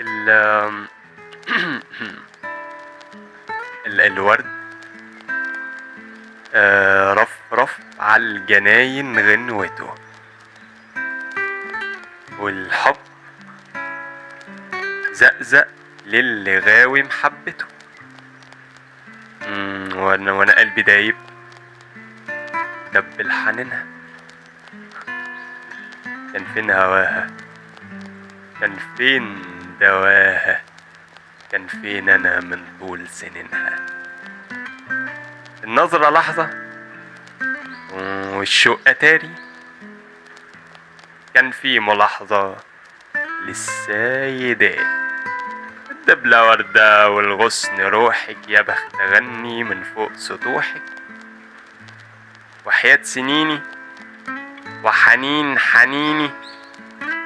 ال الورد رف رف على الجناين غنوته، والحب زقزق للي غاوي محبته. وانا قلبي دايب دبل حنينها. كان فين هواها؟ كان فين دواها؟ كان فين انا من طول سنينها؟ النظرة لحظة والشوق اتاري. كان في ملاحظة للسيدات. الدبلة وردة والغصن روحك، يا بخت اغني من فوق سطوحك. وحياة سنيني وحنين حنيني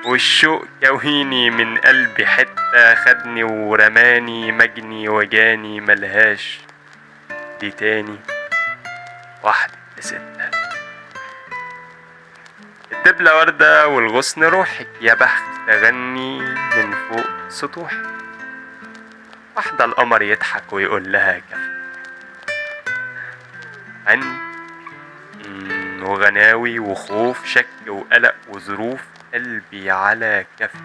والشوق كويني من قلبي حتة، خدني ورماني مجني وجاني ملهاش دي تاني واحدة ستة. الدبلة وردة والغصن روحك، يا بخت تغني من فوق سطوحك. واحدة القمر يضحك ويقول لها كف عندي وغناوي وخوف شك وقلق وظروف قلبي على كفك.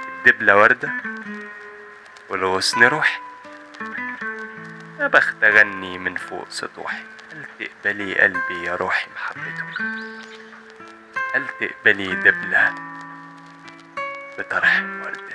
الدبلة وردة والغصن روحي، يا بخت اغني من فوق سطوحي. هل تقبلي قلبي يا روحي محبته؟ هل تقبلي دبلة بطرح وردته؟